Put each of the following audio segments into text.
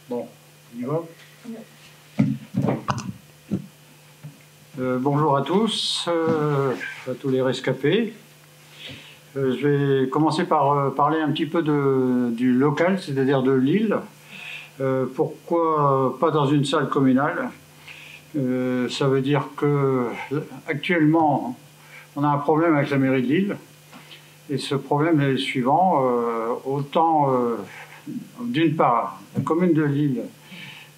Bon, on y va. Bonjour à tous, à tous les rescapés. Je vais commencer par parler un petit peu du local, c'est-à-dire de l'île. Pourquoi pas dans une salle communale? Ça veut dire que actuellement, on a un problème avec la mairie de Lille. Et ce problème est le suivant. D'une part, la commune de Lille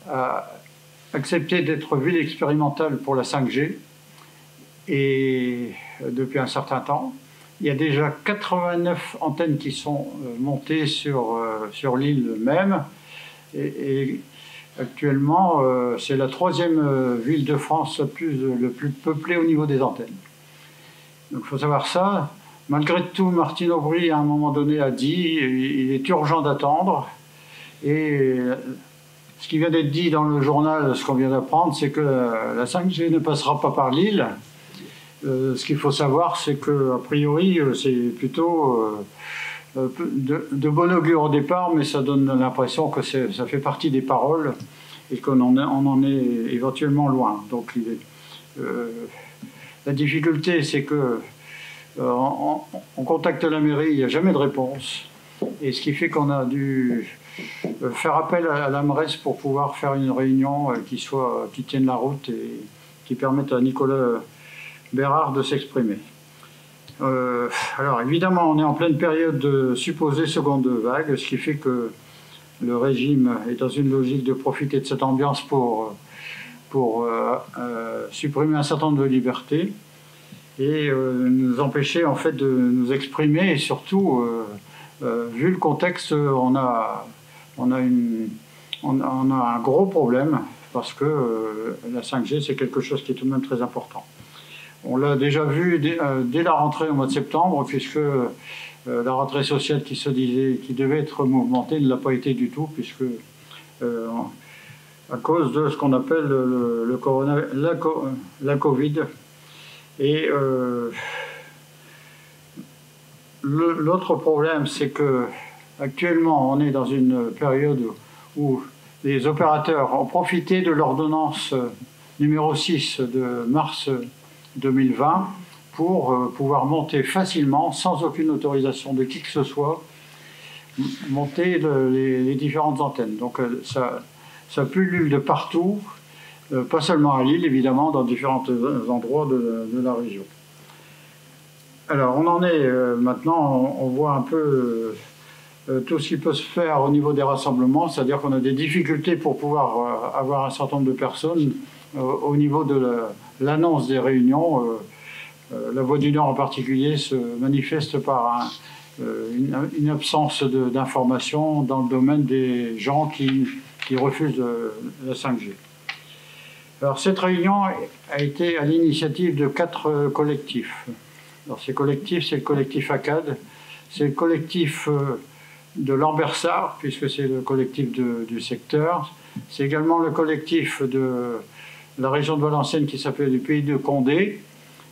a accepté d'être ville expérimentale pour la 5G et depuis un certain temps. Il y a déjà 89 antennes qui sont montées sur l'île même. Et actuellement, c'est la 3e ville de France le plus peuplée au niveau des antennes. Donc il faut savoir ça. Malgré tout, Martine Aubry, à un moment donné, a dit qu'il est urgent d'attendre. Et ce qui vient d'être dit dans le journal, ce qu'on vient d'apprendre, c'est que la 5G ne passera pas par l'île. Ce qu'il faut savoir, c'est qu'a priori, c'est plutôt de bon augure au départ, mais ça donne l'impression que ça fait partie des paroles et qu'on en est éventuellement loin. Donc la difficulté, c'est que on contacte la mairie, il n'y a jamais de réponse. Et ce qui fait qu'on a dû faire appel à la MRES pour pouvoir faire une réunion qui tienne la route et qui permette à Nicolas Bérard de s'exprimer. Alors évidemment, on est en pleine période de supposée seconde vague, ce qui fait que le régime est dans une logique de profiter de cette ambiance pour supprimer un certain nombre de libertés et nous empêcher en fait de nous exprimer. Et surtout, vu le contexte, on a un gros problème parce que la 5G, c'est quelque chose qui est tout de même très important. On l'a déjà vu dès la rentrée au mois de septembre, puisque la rentrée sociale qui devait être mouvementée ne l'a pas été du tout, puisque à cause de ce qu'on appelle la Covid. Et l'autre problème, c'est que actuellement, on est dans une période où les opérateurs ont profité de l'ordonnance numéro 6 de mars 2020 pour pouvoir monter facilement, sans aucune autorisation de qui que ce soit, monter les différentes antennes. Donc ça pullule de partout, pas seulement à Lille, évidemment, dans différents endroits de la région. Alors on en est maintenant, on voit un peu tout ce qui peut se faire au niveau des rassemblements, c'est-à-dire qu'on a des difficultés pour pouvoir avoir un certain nombre de personnes au niveau de l'annonce des réunions. La Voix du Nord en particulier se manifeste par une absence d'information dans le domaine des gens qui refusent la 5G. Alors cette réunion a été à l'initiative de 4 collectifs. Alors ces collectifs, c'est le collectif ACAD, c'est le collectif de Lambersart, puisque c'est le collectif du secteur, c'est également le collectif de la région de Valenciennes qui s'appelle du Pays de Condé,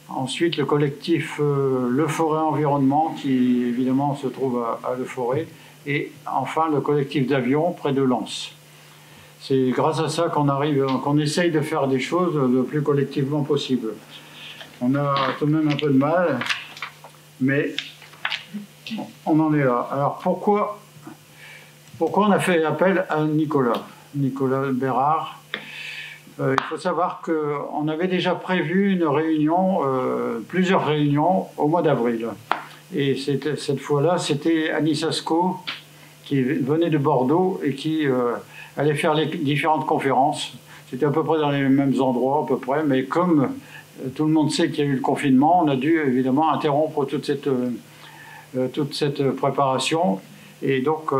ensuite le collectif Le Forêt Environnement qui évidemment se trouve à Le Forêt, et enfin le collectif d'Avion près de Lens. C'est grâce à ça qu'on essaye de faire des choses le plus collectivement possible. On a tout de même un peu de mal, mais on en est là. Alors pourquoi on a fait appel à Nicolas Bérard? Il faut savoir qu'on avait déjà prévu une réunion, plusieurs réunions au mois d'avril. Et cette fois-là, c'était Annie Sasko qui venait de Bordeaux et qui allait faire les différentes conférences. C'était à peu près dans les mêmes endroits, à peu près, mais comme tout le monde sait qu'il y a eu le confinement, on a dû évidemment interrompre toute cette préparation. Et donc,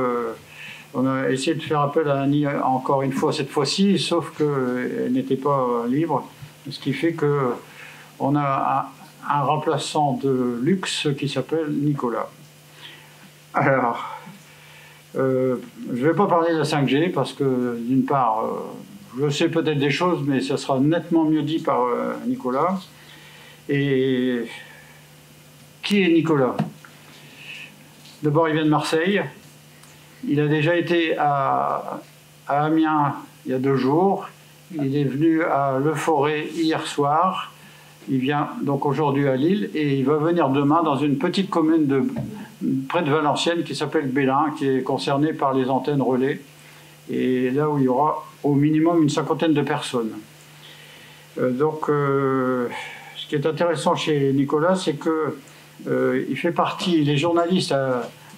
on a essayé de faire appel à Annie encore une fois, cette fois-ci, sauf qu'elle n'était pas libre. Ce qui fait qu'on a un remplaçant de luxe qui s'appelle Nicolas. Alors, je ne vais pas parler de la 5G parce que, d'une part, je sais peut-être des choses, mais ça sera nettement mieux dit par Nicolas. Et qui est Nicolas? D'abord, il vient de Marseille. Il a déjà été à à Amiens il y a 2 jours. Il est venu à Le Forêt hier soir. Il vient donc aujourd'hui à Lille et il va venir demain dans une petite commune près de Valenciennes qui s'appelle Bélin, qui est concernée par les antennes relais. Et là où il y aura au minimum une 50aine de personnes. Ce qui est intéressant chez Nicolas, c'est qu'il fait partie, il est journaliste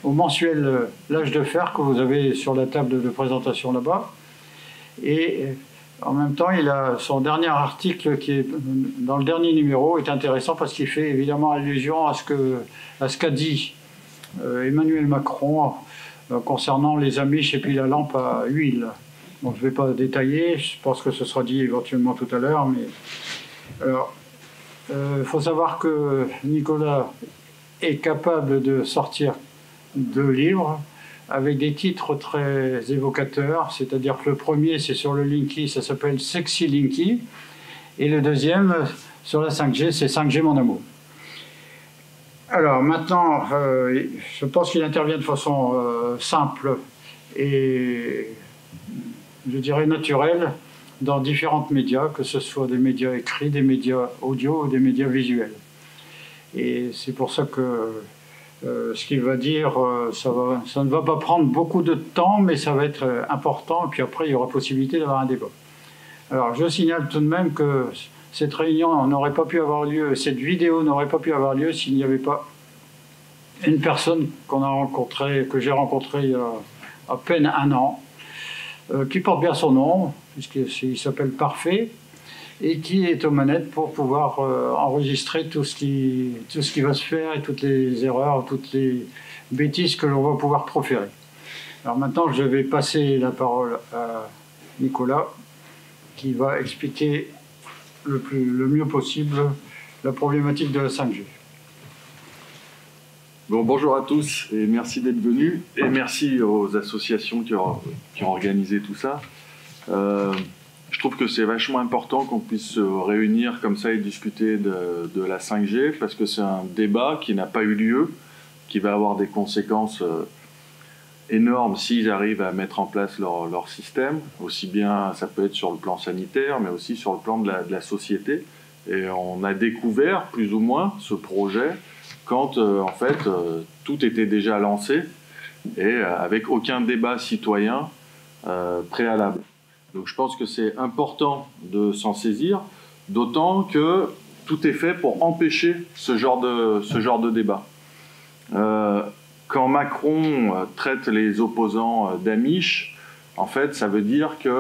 au mensuel L'Âge de Fer que vous avez sur la table de présentation là-bas. Et en même temps, il a son dernier article qui est dans le dernier numéro est intéressant parce qu'il fait évidemment allusion à ce qu'a dit Emmanuel Macron concernant les Amish et puis la lampe à huile. Donc je ne vais pas détailler, je pense que ce sera dit éventuellement tout à l'heure. Mais alors, faut savoir que Nicolas est capable de sortir 2 livres avec des titres très évocateurs, c'est-à-dire que le premier, c'est sur le Linky, ça s'appelle Sexy Linky, et le deuxième, sur la 5G, c'est 5G mon amour. Alors maintenant, je pense qu'il intervient de façon simple et, je dirais, naturelle dans différents médias, que ce soit des médias écrits, des médias audio ou des médias visuels. Et c'est pour ça que ce qu'il va dire, ça ne va pas prendre beaucoup de temps, mais ça va être important, et puis après, il y aura possibilité d'avoir un débat. Alors, je signale tout de même que cette réunion n'aurait pas pu avoir lieu, cette vidéo n'aurait pas pu avoir lieu s'il n'y avait pas une personne que j'ai rencontrée il y a à peine 1 an, qui porte bien son nom, puisqu'il s'appelle Parfait, et qui est aux manettes pour pouvoir enregistrer tout ce qui va se faire et toutes les erreurs, toutes les bêtises que l'on va pouvoir proférer. Alors maintenant, je vais passer la parole à Nicolas, qui va expliquer le mieux possible la problématique de la 5G. Bon, bonjour à tous et merci d'être venus et merci aux associations qui ont organisé tout ça. Je trouve que c'est vachement important qu'on puisse se réunir comme ça et discuter de la 5G parce que c'est un débat qui n'a pas eu lieu, qui va avoir des conséquences énormes s'ils arrivent à mettre en place leur système. Aussi bien, ça peut être sur le plan sanitaire, mais aussi sur le plan de la société. Et on a découvert plus ou moins ce projet quand en fait tout était déjà lancé et avec aucun débat citoyen préalable. Donc je pense que c'est important de s'en saisir, d'autant que tout est fait pour empêcher ce genre de débat. Quand Macron traite les opposants d'Amish, en fait, ça veut dire qu'il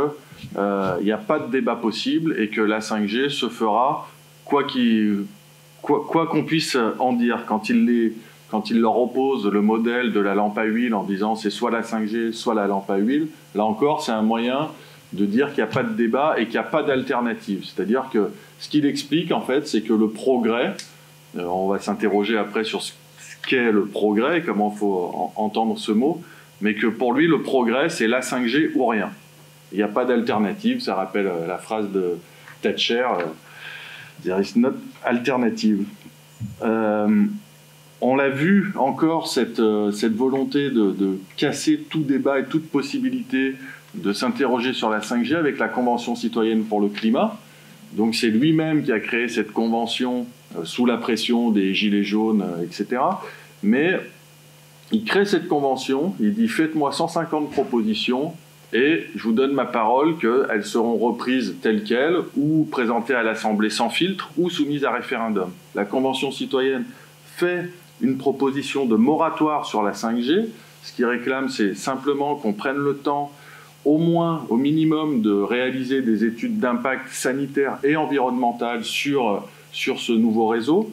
n'y a pas de débat possible et que la 5G se fera quoi qu'on puisse en dire. Quand il leur oppose le modèle de la lampe à huile en disant c'est soit la 5G, soit la lampe à huile, là encore, c'est un moyen de dire qu'il n'y a pas de débat et qu'il n'y a pas d'alternative. C'est-à-dire que ce qu'il explique, en fait, c'est que le progrès, on va s'interroger après sur ce qu'est le progrès et comment il faut entendre ce mot, mais que pour lui, le progrès, c'est la 5G ou rien. Il n'y a pas d'alternative, ça rappelle la phrase de Thatcher, « There is not alternative ». On l'a vu encore, cette volonté de casser tout débat et toute possibilité de s'interroger sur la 5G avec la Convention citoyenne pour le climat. Donc c'est lui-même qui a créé cette convention sous la pression des gilets jaunes, etc. Mais il crée cette convention, il dit « Faites-moi 150 propositions et je vous donne ma parole qu'elles seront reprises telles quelles ou présentées à l'Assemblée sans filtre ou soumises à référendum. » La Convention citoyenne fait une proposition de moratoire sur la 5G. Ce qu'il réclame, c'est simplement qu'on prenne le temps au moins, au minimum, de réaliser des études d'impact sanitaire et environnemental sur ce nouveau réseau.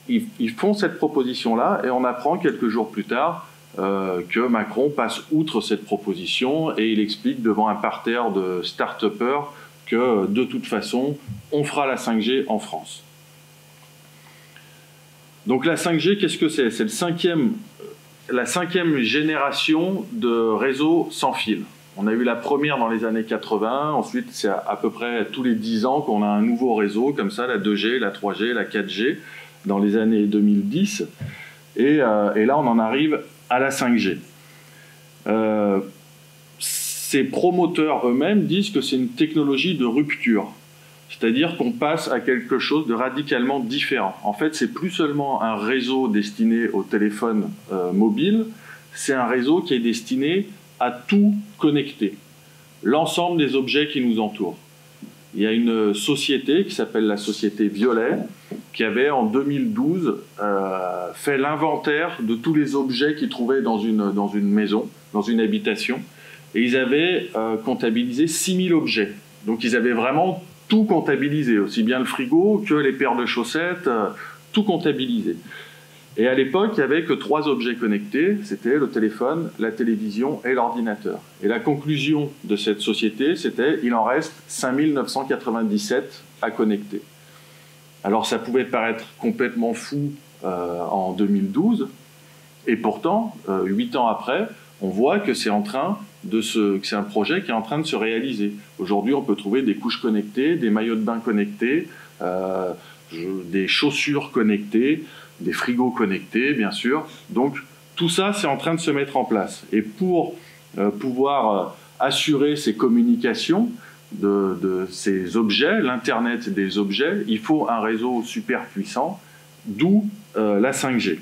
Ils font cette proposition-là et on apprend quelques jours plus tard que Macron passe outre cette proposition et il explique devant un parterre de start-upers que de toute façon, on fera la 5G en France. Donc la 5G, qu'est-ce que c'est ? C'est la cinquième génération de réseaux sans fil. On a eu la première dans les années 80, ensuite c'est à peu près tous les 10 ans qu'on a un nouveau réseau, comme ça, la 2G, la 3G, la 4G, dans les années 2010. Et là, on en arrive à la 5G. ces promoteurs eux-mêmes disent que c'est une technologie de rupture. C'est-à-dire qu'on passe à quelque chose de radicalement différent. En fait, c'est plus seulement un réseau destiné au téléphone mobile, c'est un réseau qui est destiné à tout connecter, l'ensemble des objets qui nous entourent. Il y a une société qui s'appelle la société Violet, qui avait en 2012 fait l'inventaire de tous les objets qu'ils trouvaient dans une maison, dans une habitation, et ils avaient comptabilisé 6000 objets. Donc ils avaient vraiment tout comptabilisé, aussi bien le frigo que les paires de chaussettes, tout comptabilisé. Et à l'époque, il n'y avait que 3 objets connectés, c'était le téléphone, la télévision et l'ordinateur. Et la conclusion de cette société, c'était il en reste 5997 à connecter. Alors ça pouvait paraître complètement fou en 2012, et pourtant, 8 ans après, on voit que c'est un projet qui est en train de se réaliser. Aujourd'hui, on peut trouver des couches connectées, des maillots de bain connectés, des chaussures connectées, des frigos connectés, bien sûr. Donc, tout ça, c'est en train de se mettre en place. Et pour pouvoir assurer ces communications de ces objets, l'Internet des objets, il faut un réseau super puissant, d'où la 5G.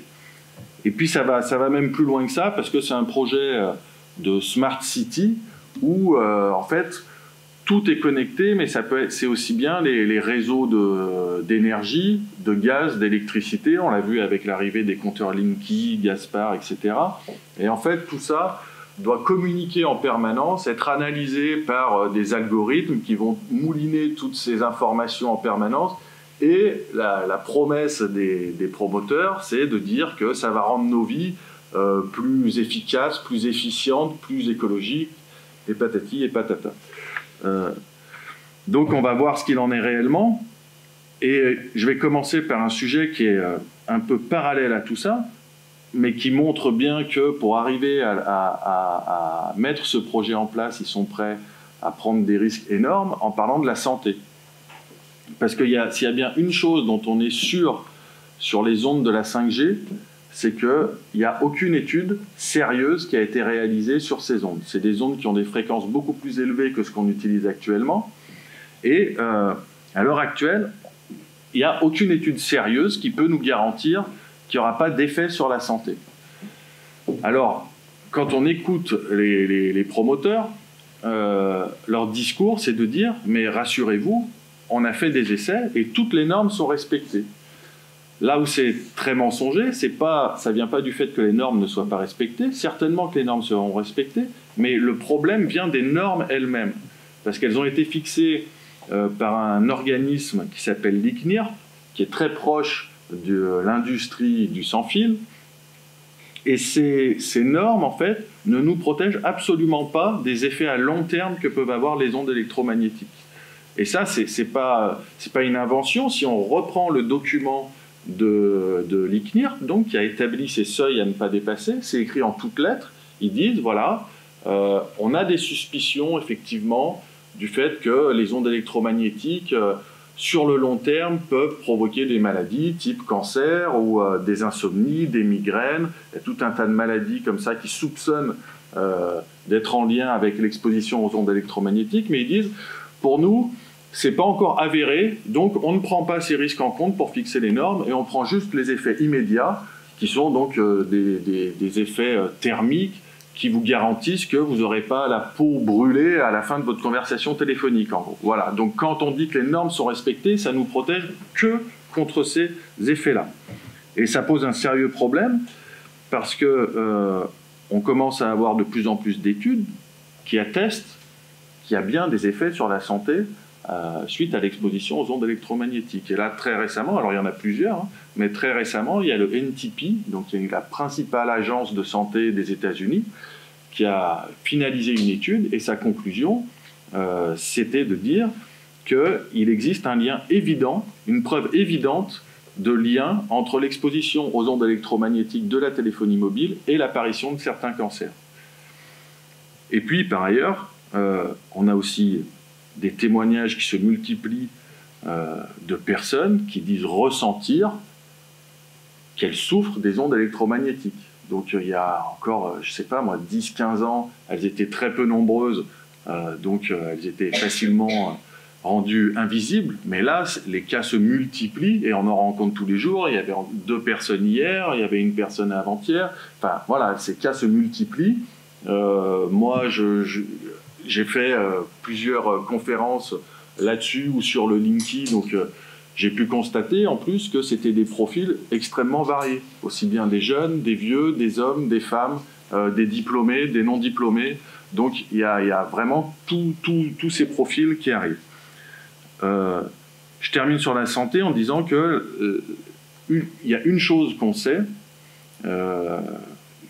Et puis, ça va même plus loin que ça, parce que c'est un projet de Smart City où, en fait, tout est connecté, mais c'est aussi bien les réseaux d'énergie, de gaz, d'électricité. On l'a vu avec l'arrivée des compteurs Linky, Gaspard, etc. Et en fait, tout ça doit communiquer en permanence, être analysé par des algorithmes qui vont mouliner toutes ces informations en permanence. Et la promesse des promoteurs, c'est de dire que ça va rendre nos vies plus efficaces, plus efficientes, plus écologiques, et patati et patata. Donc on va voir ce qu'il en est réellement, et je vais commencer par un sujet qui est un peu parallèle à tout ça, mais qui montre bien que pour arriver à mettre ce projet en place, ils sont prêts à prendre des risques énormes en parlant de la santé. Parce s'il y a bien une chose dont on est sûr sur les ondes de la 5G, c'est qu'il n'y a aucune étude sérieuse qui a été réalisée sur ces ondes. C'est des ondes qui ont des fréquences beaucoup plus élevées que ce qu'on utilise actuellement. Et à l'heure actuelle, il n'y a aucune étude sérieuse qui peut nous garantir qu'il n'y aura pas d'effet sur la santé. Alors, quand on écoute les promoteurs, leur discours, c'est de dire « mais rassurez-vous, on a fait des essais et toutes les normes sont respectées ». Là où c'est très mensonger, ça vient pas du fait que les normes ne soient pas respectées, certainement que les normes seront respectées, mais le problème vient des normes elles-mêmes, parce qu'elles ont été fixées par un organisme qui s'appelle l'ICNIR, qui est très proche de l'industrie du sans-fil, et ces normes, en fait, ne nous protègent absolument pas des effets à long terme que peuvent avoir les ondes électromagnétiques. Et ça, c'est pas une invention. Si on reprend le document de l'ICNIR, donc, qui a établi ces seuils à ne pas dépasser, c'est écrit en toutes lettres. Ils disent, voilà, on a des suspicions, effectivement, du fait que les ondes électromagnétiques, sur le long terme, peuvent provoquer des maladies type cancer ou des insomnies, des migraines. Il y a tout un tas de maladies comme ça qui soupçonnent d'être en lien avec l'exposition aux ondes électromagnétiques, mais ils disent, pour nous, c'est pas encore avéré, donc on ne prend pas ces risques en compte pour fixer les normes et on prend juste les effets immédiats qui sont donc des effets thermiques qui vous garantissent que vous n'aurez pas la peau brûlée à la fin de votre conversation téléphonique, en gros. Voilà. Donc quand on dit que les normes sont respectées, ça nous protège que contre ces effets-là. Et ça pose un sérieux problème parce que on commence à avoir de plus en plus d'études qui attestent qu'il y a bien des effets sur la santé suite à l'exposition aux ondes électromagnétiques. Et là, très récemment, alors il y en a plusieurs, hein, mais très récemment, il y a le NTP, donc qui est la principale agence de santé des États-Unis, qui a finalisé une étude, et sa conclusion, c'était de dire qu'il existe un lien évident, une preuve évidente de lien entre l'exposition aux ondes électromagnétiques de la téléphonie mobile et l'apparition de certains cancers. Et puis, par ailleurs, on a aussi des témoignages qui se multiplient de personnes qui disent ressentir qu'elles souffrent des ondes électromagnétiques. Donc il y a encore, je ne sais pas moi, 10-15 ans, elles étaient très peu nombreuses donc elles étaient facilement rendues invisibles. Mais là, les cas se multiplient et on en rencontre tous les jours. Il y avait 2 personnes hier, il y avait 1 personne avant-hier. Enfin, voilà, ces cas se multiplient. Moi, j'ai fait plusieurs conférences là-dessus ou sur le Linky, donc j'ai pu constater en plus que c'était des profils extrêmement variés, aussi bien des jeunes, des vieux, des hommes, des femmes, des diplômés, des non-diplômés. Donc il y a vraiment tous ces profils qui arrivent. Je termine sur la santé en disant que il y a une chose qu'on sait,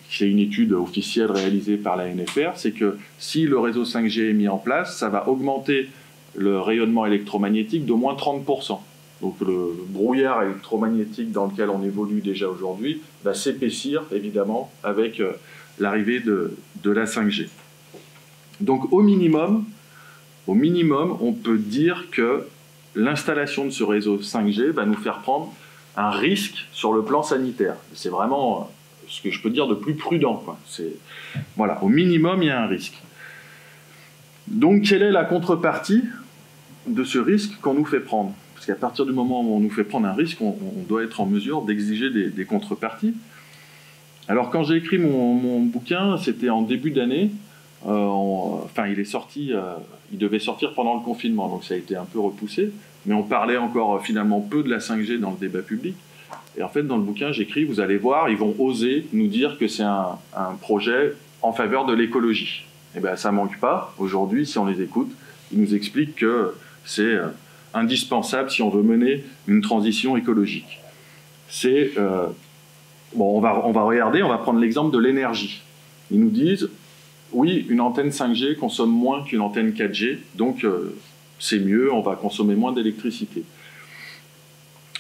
c'est une étude officielle réalisée par la NFR, c'est que si le réseau 5G est mis en place, ça va augmenter le rayonnement électromagnétique d'au moins 30%. Donc le brouillard électromagnétique dans lequel on évolue déjà aujourd'hui va s'épaissir évidemment avec l'arrivée de la 5G. Donc au minimum, on peut dire que l'installation de ce réseau 5G va nous faire prendre un risque sur le plan sanitaire. C'est vraiment ce que je peux dire de plus prudent, quoi. Voilà, au minimum, il y a un risque. Donc, quelle est la contrepartie de ce risque qu'on nous fait prendre? Parce qu'à partir du moment où on nous fait prendre un risque, on doit être en mesure d'exiger des contreparties. Alors, quand j'ai écrit mon bouquin, c'était en début d'année. Enfin, il devait sortir pendant le confinement, donc ça a été un peu repoussé. Mais on parlait encore finalement peu de la 5G dans le débat public. Et en fait, dans le bouquin, j'écris, vous allez voir, ils vont oser nous dire que c'est un projet en faveur de l'écologie. Eh bien, ça ne manque pas. Aujourd'hui, si on les écoute, ils nous expliquent que c'est indispensable si on veut mener une transition écologique. Bon, on va regarder, on va prendre l'exemple de l'énergie. Ils nous disent, oui, une antenne 5G consomme moins qu'une antenne 4G, donc c'est mieux, on va consommer moins d'électricité.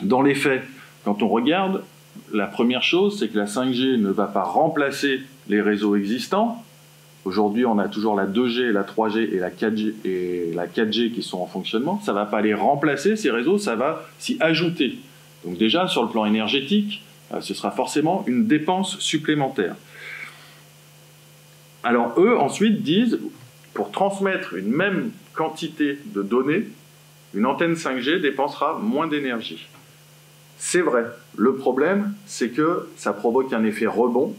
Dans les faits, quand on regarde, la première chose, c'est que la 5G ne va pas remplacer les réseaux existants. Aujourd'hui, on a toujours la 2G, la 3G et la 4G qui sont en fonctionnement. Ça ne va pas les remplacer, ces réseaux, ça va s'y ajouter. Donc déjà, sur le plan énergétique, ce sera forcément une dépense supplémentaire. Alors eux, ensuite, disent, pour transmettre une même quantité de données, une antenne 5G dépensera moins d'énergie. C'est vrai. Le problème, c'est que ça provoque un effet rebond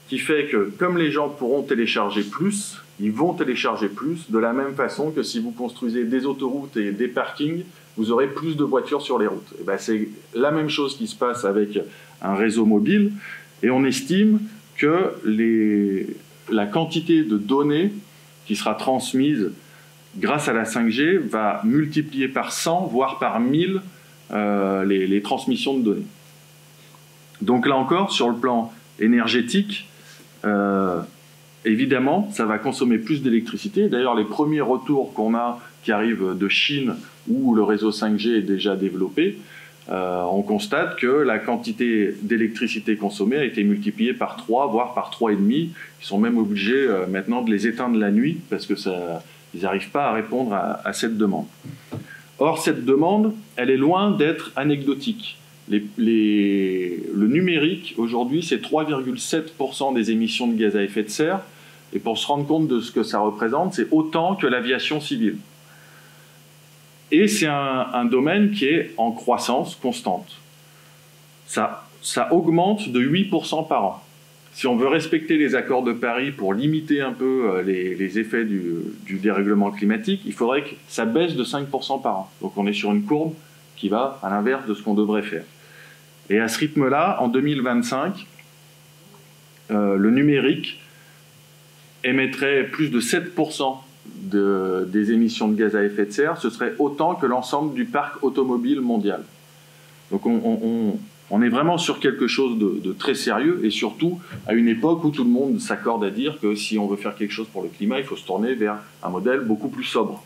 qui fait que, comme les gens pourront télécharger plus, ils vont télécharger plus, de la même façon que si vous construisez des autoroutes et des parkings, vous aurez plus de voitures sur les routes. Et ben, c'est la même chose qui se passe avec un réseau mobile, et on estime que la quantité de données qui sera transmise grâce à la 5G va multiplier par 100, voire par 1000 les transmissions de données. Donc là encore, sur le plan énergétique, évidemment, ça va consommer plus d'électricité. D'ailleurs, les premiers retours qu'on a qui arrivent de Chine, où le réseau 5G est déjà développé, on constate que la quantité d'électricité consommée a été multipliée par 3, voire par 3,5. Ils sont même obligés maintenant de les éteindre la nuit parce que ils n'arrivent pas à répondre à cette demande. Or, cette demande, elle est loin d'être anecdotique. Le numérique, aujourd'hui, c'est 3,7% des émissions de gaz à effet de serre. Et pour se rendre compte de ce que ça représente, c'est autant que l'aviation civile. Et c'est un domaine qui est en croissance constante. Ça augmente de 8% par an. Si on veut respecter les accords de Paris pour limiter un peu les effets du dérèglement climatique, il faudrait que ça baisse de 5% par an. Donc on est sur une courbe qui va à l'inverse de ce qu'on devrait faire. Et à ce rythme-là, en 2025, le numérique émettrait plus de 7% des émissions de gaz à effet de serre. Ce serait autant que l'ensemble du parc automobile mondial. Donc on est vraiment sur quelque chose de très sérieux, et surtout à une époque où tout le monde s'accorde à dire que si on veut faire quelque chose pour le climat, il faut se tourner vers un modèle beaucoup plus sobre.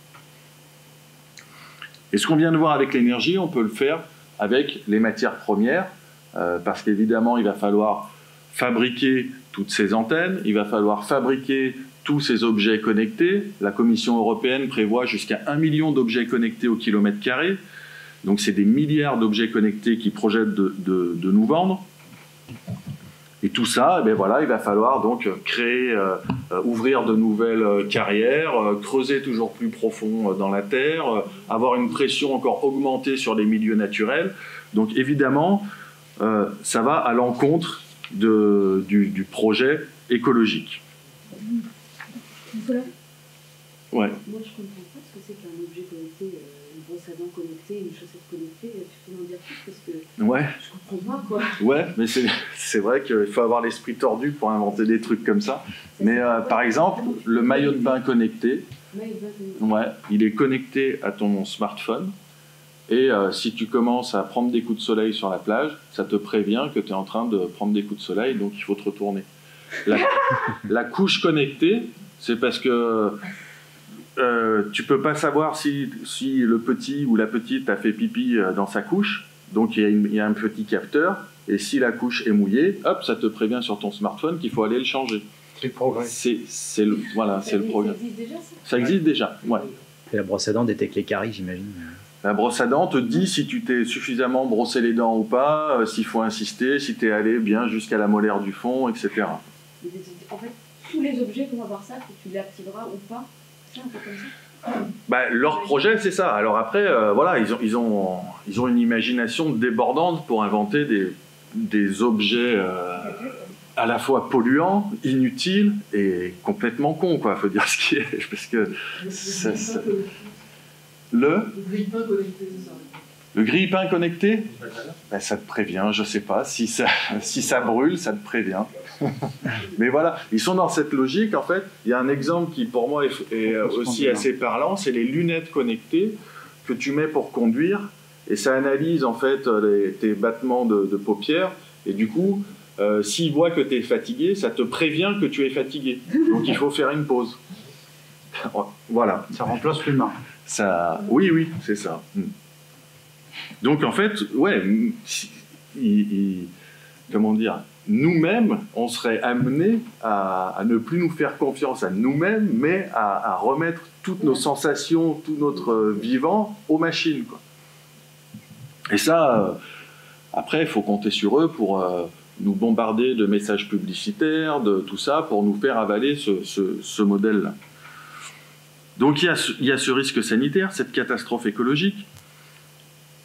Et ce qu'on vient de voir avec l'énergie, on peut le faire avec les matières premières, parce qu'évidemment, il va falloir fabriquer toutes ces antennes, il va falloir fabriquer tous ces objets connectés. La Commission européenne prévoit jusqu'à 1 million d'objets connectés au kilomètre carré. Donc c'est des milliards d'objets connectés qui projettent de nous vendre. Et tout ça, ben voilà, il va falloir donc créer, ouvrir de nouvelles carrières, creuser toujours plus profond dans la terre, avoir une pression encore augmentée sur les milieux naturels. Donc évidemment, ça va à l'encontre du projet écologique. Nicolas ? Ouais. Moi, je comprends pas ce que c'est qu'un objet connecté, une brosse à dents connectée, une chaussette connectée. Tu peux m'en dire plus parce que Ouais. je comprends pas, quoi. Ouais, mais c'est vrai qu'il faut avoir l'esprit tordu pour inventer des trucs comme ça. Mais par exemple, le maillot de bain connecté, ouais, il est connecté à ton smartphone. Et si tu commences à prendre des coups de soleil sur la plage, ça te prévient que tu es en train de prendre des coups de soleil, donc il faut te retourner. La couche connectée, c'est parce que tu peux pas savoir si le petit ou la petite a fait pipi dans sa couche, donc il y a un petit capteur, et si la couche est mouillée, hop, ça te prévient sur ton smartphone qu'il faut aller le changer. C'est le progrès. Voilà, c'est le progrès. Ça existe déjà, ça ? Ça existe déjà, ouais. Et la brosse à dents détecte les caries, j'imagine. La brosse à dents te dit si tu t'es suffisamment brossé les dents ou pas, s'il faut insister, si tu es allé bien jusqu'à la molaire du fond, etc. En fait, tous les objets qu'on va voir ça, que tu l'activeras ou pas, c'est un peu comme ça. Bah, leur projet, c'est ça. Alors après, voilà, ils ont une imagination débordante pour inventer des objets à la fois polluants, inutiles et complètement cons, quoi. Faut dire ce qui est, parce que le grille-pain connecté, ben, ça te prévient, je sais pas, si ça brûle, ça te prévient. Mais voilà, ils sont dans cette logique, en fait. Il y a un exemple qui, pour moi, est aussi assez parlant, c'est les lunettes connectées que tu mets pour conduire, et ça analyse, en fait, tes battements de paupières, et du coup, s'il voit que tu es fatigué, ça te prévient que tu es fatigué. Donc il faut faire une pause. Voilà. Ça remplace l'humain. Oui, c'est ça. Donc en fait, ouais, comment dire, nous-mêmes, on serait amenés à ne plus nous faire confiance à nous-mêmes, mais à remettre toutes nos sensations, tout notre vivant aux machines, quoi. Et ça, après, il faut compter sur eux pour nous bombarder de messages publicitaires, de tout ça, pour nous faire avaler ce modèle-là. Donc il y a ce risque sanitaire, cette catastrophe écologique.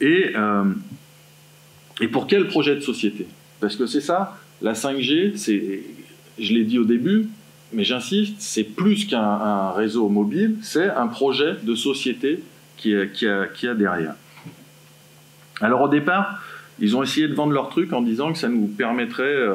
Et pour quel projet de société? Parce que c'est ça, la 5G, je l'ai dit au début, mais j'insiste, c'est plus qu'un réseau mobile, c'est un projet de société qui a derrière. Alors au départ, ils ont essayé de vendre leur truc en disant que ça nous permettrait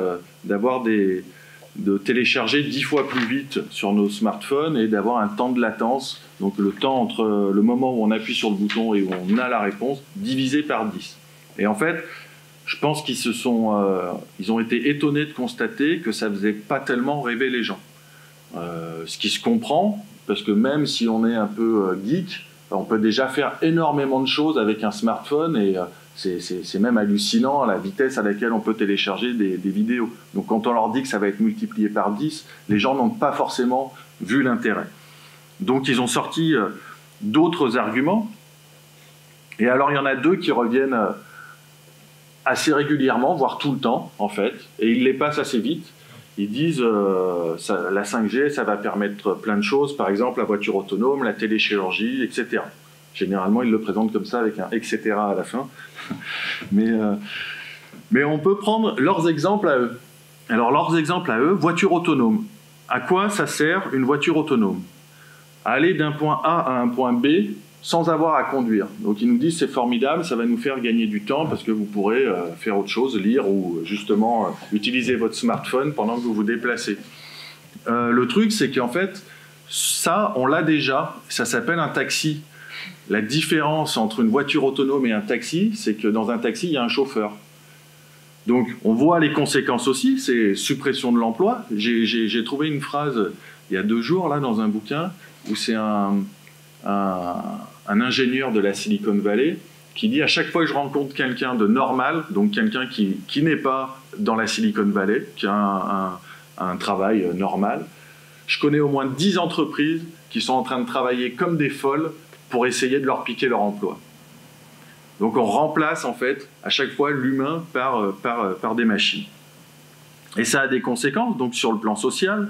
de télécharger 10 fois plus vite sur nos smartphones et d'avoir un temps de latence, donc le temps entre le moment où on appuie sur le bouton et où on a la réponse, divisé par 10. Et en fait, je pense ils ont été étonnés de constater que ça ne faisait pas tellement rêver les gens. Ce qui se comprend, parce que même si on est un peu geek, on peut déjà faire énormément de choses avec un smartphone et c'est même hallucinant la vitesse à laquelle on peut télécharger des vidéos. Donc quand on leur dit que ça va être multiplié par 10, les gens n'ont pas forcément vu l'intérêt. Donc ils ont sorti d'autres arguments. Et alors il y en a deux qui reviennent assez régulièrement, voire tout le temps en fait, et ils les passent assez vite. Ils disent la 5G, ça va permettre plein de choses, par exemple la voiture autonome, la téléchirurgie, etc. Généralement, ils le présentent comme ça avec un « etc. » à la fin. Mais on peut prendre leurs exemples à eux. Alors, leurs exemples à eux, voiture autonome. À quoi ça sert une voiture autonome? À aller d'un point A à un point B sans avoir à conduire. Donc, ils nous disent c'est formidable, ça va nous faire gagner du temps parce que vous pourrez faire autre chose, lire ou justement utiliser votre smartphone pendant que vous vous déplacez. Le truc, c'est qu'en fait, ça, on l'a déjà, ça s'appelle un taxi. La différence entre une voiture autonome et un taxi, c'est que dans un taxi, il y a un chauffeur. Donc, on voit les conséquences aussi, c'est suppression de l'emploi. J'ai trouvé une phrase il y a 2 jours, là, dans un bouquin, où c'est un ingénieur de la Silicon Valley qui dit à chaque fois que je rencontre quelqu'un de normal, donc quelqu'un qui n'est pas dans la Silicon Valley, qui a un travail normal, je connais au moins 10 entreprises qui sont en train de travailler comme des folles pour essayer de leur piquer leur emploi. Donc on remplace en fait à chaque fois l'humain par des machines. Et ça a des conséquences, donc sur le plan social,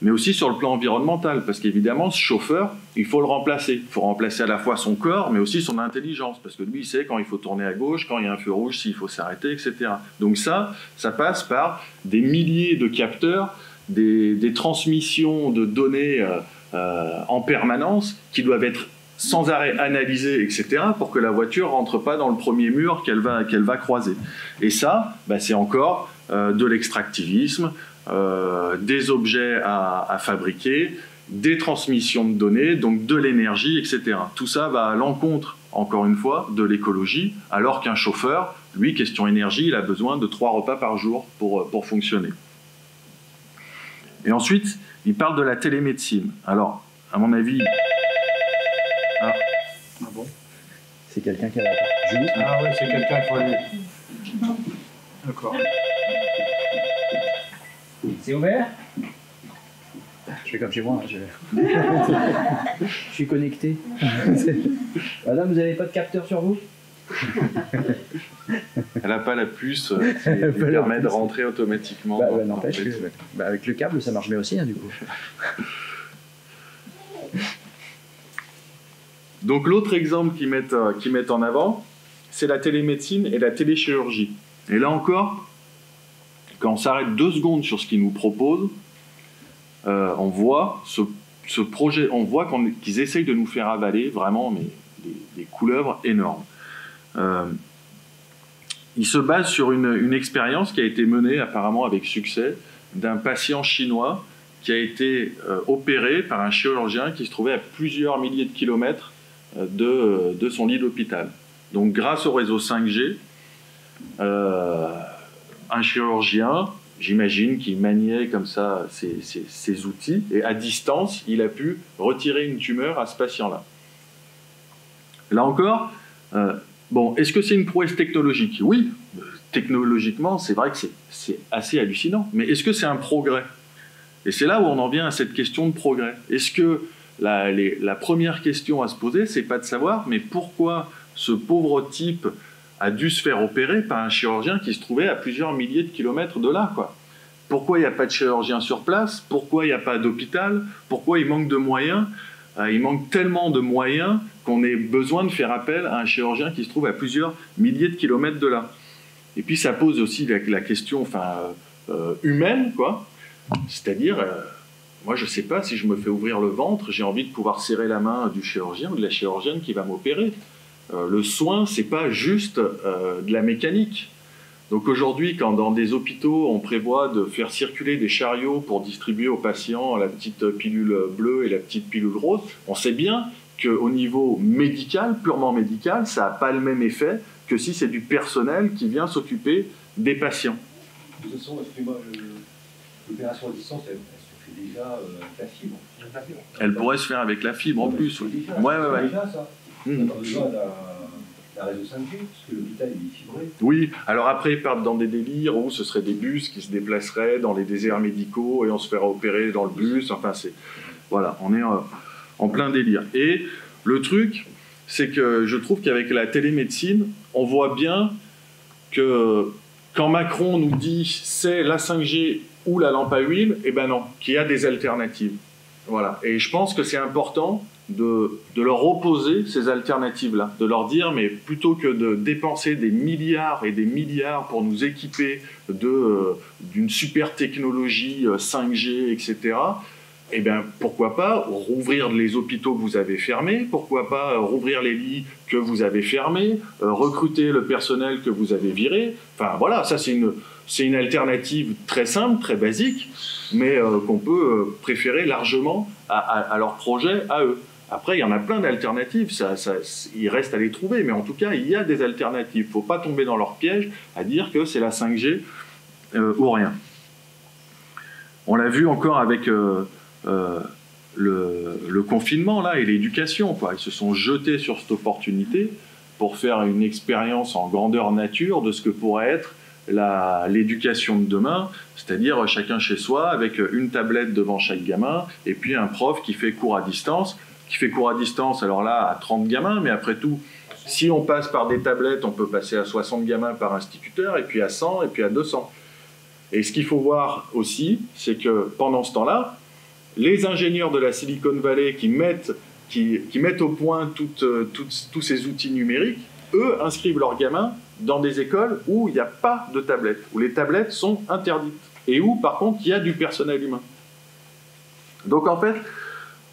mais aussi sur le plan environnemental, parce qu'évidemment, ce chauffeur, il faut le remplacer. Il faut remplacer à la fois son corps, mais aussi son intelligence, parce que lui, il sait quand il faut tourner à gauche, quand il y a un feu rouge, s'il faut s'arrêter, etc. Donc ça passe par des milliers de capteurs, des transmissions de données en permanence qui doivent être sans arrêt analysées, etc., pour que la voiture ne rentre pas dans le premier mur qu'elle va croiser. Et ça, c'est encore de l'extractivisme, des objets à fabriquer, des transmissions de données, donc de l'énergie, etc. Tout ça va à l'encontre, encore une fois, de l'écologie, alors qu'un chauffeur, lui, question énergie, il a besoin de 3 repas par jour pour fonctionner. Et ensuite, il parle de la télémédecine. Alors, à mon avis... Ah bon? C'est quelqu'un qui a la part. Ah oui, c'est quelqu'un qui faut aller... D'accord. C'est ouvert? Je fais comme chez moi, je suis connecté. Madame, vous n'avez pas de capteur sur vous? Elle n'a pas la puce qui lui permet de rentrer automatiquement. N'empêche que avec le câble, ça marche bien aussi, hein, du coup. Donc l'autre exemple qu'ils mettent en avant, c'est la télémédecine et la téléchirurgie. Et là encore, quand on s'arrête 2 secondes sur ce qu'ils nous proposent, on voit ce projet, on voit qu'ils essayent de nous faire avaler vraiment des couleuvres énormes. Ils se basent sur une expérience qui a été menée apparemment avec succès d'un patient chinois qui a été opéré par un chirurgien qui se trouvait à plusieurs milliers de kilomètres de son lit d'hôpital. Donc grâce au réseau 5G, un chirurgien, j'imagine, qui maniait comme ça ses outils, et à distance, il a pu retirer une tumeur à ce patient-là. Là encore, est-ce que c'est une prouesse technologique? Oui, technologiquement, c'est vrai que c'est assez hallucinant, mais est-ce que c'est un progrès? Et c'est là où on en vient à cette question de progrès. Est-ce que la première question à se poser, c'est pas de savoir, mais pourquoi ce pauvre type a dû se faire opérer par un chirurgien qui se trouvait à plusieurs milliers de kilomètres de là, quoi. Pourquoi il n'y a pas de chirurgien sur place? Pourquoi il n'y a pas d'hôpital? Pourquoi il manque de moyens? Il manque tellement de moyens qu'on ait besoin de faire appel à un chirurgien qui se trouve à plusieurs milliers de kilomètres de là. Et puis ça pose aussi la question humaine, quoi. C'est-à-dire, moi je ne sais pas, si je me fais ouvrir le ventre, j'ai envie de pouvoir serrer la main du chirurgien ou de la chirurgienne qui va m'opérer. Le soin, c'est pas juste de la mécanique. Donc aujourd'hui, quand dans des hôpitaux, on prévoit de faire circuler des chariots pour distribuer aux patients la petite pilule bleue et la petite pilule rose, on sait bien qu'au niveau médical, purement médical, ça n'a pas le même effet que si c'est du personnel qui vient s'occuper des patients. De toute façon, excusez-moi, l'opération à distance, elle se fait déjà avec la fibre. Elle pourrait se faire avec la fibre en plus. Oui. Ouais. Déjà, ça. On n'a pas besoin d'un réseau 5G, parce que l'hôpital est fibré. Oui, alors après, ils partent dans des délires où ce seraient des bus qui se déplaceraient dans les déserts médicaux et on se ferait opérer dans le bus. Enfin, voilà, on est en plein délire. Et le truc, c'est que je trouve qu'avec la télémédecine, on voit bien que quand Macron nous dit c'est la 5G ou la lampe à huile, eh ben non, qu'il y a des alternatives. Voilà. Et je pense que c'est important de leur opposer ces alternatives-là, de leur dire, mais plutôt que de dépenser des milliards et des milliards pour nous équiper d'une super technologie 5G, etc., eh bien, pourquoi pas rouvrir les hôpitaux que vous avez fermés, pourquoi pas rouvrir les lits que vous avez fermés, recruter le personnel que vous avez viré. Enfin, voilà, ça c'est une alternative très simple, très basique, mais qu'on peut préférer largement à leur projet, à eux. Après, il y en a plein d'alternatives, il reste à les trouver, mais en tout cas, il y a des alternatives. Il ne faut pas tomber dans leur piège à dire que c'est la 5G ou rien. On l'a vu encore avec le confinement là, et l'éducation, quoi. Ils se sont jetés sur cette opportunité pour faire une expérience en grandeur nature de ce que pourrait être l'éducation de demain, c'est-à-dire chacun chez soi, avec une tablette devant chaque gamin, et puis un prof qui fait cours à distance, alors là, à 30 gamins, mais après tout, si on passe par des tablettes, on peut passer à 60 gamins par instituteur, et puis à 100, et puis à 200. Et ce qu'il faut voir aussi, c'est que pendant ce temps-là, les ingénieurs de la Silicon Valley qui mettent au point tous ces outils numériques, eux inscrivent leurs gamins dans des écoles où il n'y a pas de tablettes, où les tablettes sont interdites, et où par contre il y a du personnel humain. Donc en fait,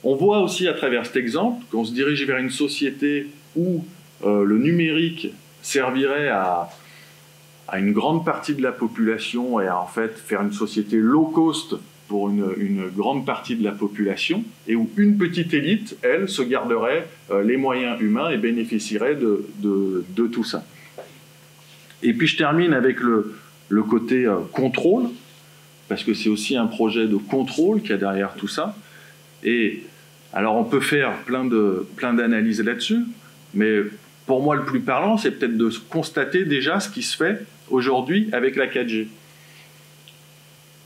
on voit aussi à travers cet exemple qu'on se dirige vers une société où le numérique servirait à une grande partie de la population et à en fait faire une société low cost pour une grande partie de la population, et où une petite élite, elle, se garderait les moyens humains et bénéficierait de tout ça. Et puis je termine avec le côté contrôle, parce que c'est aussi un projet de contrôle qu'il y a derrière tout ça. Et alors on peut faire plein d'analyses là-dessus, mais pour moi le plus parlant, c'est peut-être de constater déjà ce qui se fait aujourd'hui avec la 4G.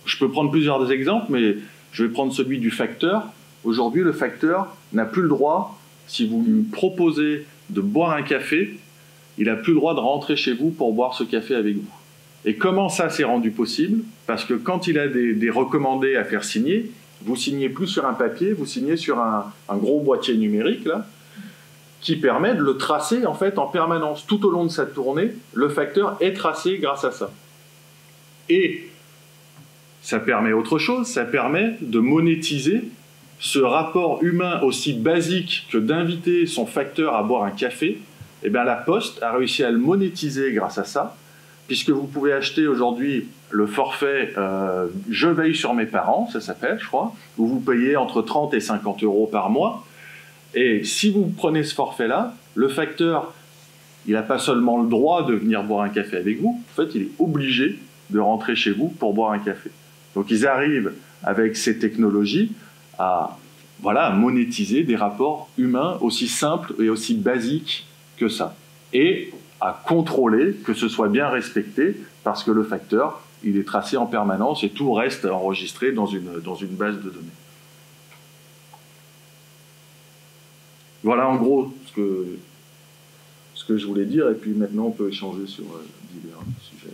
Je peux prendre plusieurs exemples, mais je vais prendre celui du facteur. Aujourd'hui, le facteur n'a plus le droit, si vous lui proposez de boire un café, il n'a plus le droit de rentrer chez vous pour boire ce café avec vous. Et comment ça s'est rendu possible? Parce que quand il a des recommandés à faire signer, vous signez plus sur un papier, vous signez sur un gros boîtier numérique, là, qui permet de le tracer en fait en permanence. Tout au long de sa tournée, le facteur est tracé grâce à ça. Et ça permet autre chose, ça permet de monétiser ce rapport humain aussi basique que d'inviter son facteur à boire un café. Eh bien, la Poste a réussi à le monétiser grâce à ça, puisque vous pouvez acheter aujourd'hui le forfait Je veille sur mes parents, ça s'appelle, je crois, où vous payez entre 30 et 50 euros par mois. Et si vous prenez ce forfait-là, le facteur, il n'a pas seulement le droit de venir boire un café avec vous, en fait, il est obligé de rentrer chez vous pour boire un café. Donc ils arrivent avec ces technologies à monétiser des rapports humains aussi simples et aussi basiques que ça. Et à contrôler que ce soit bien respecté, parce que le facteur, il est tracé en permanence et tout reste enregistré dans une base de données. Voilà en gros ce que je voulais dire, et puis maintenant on peut échanger sur divers sujets.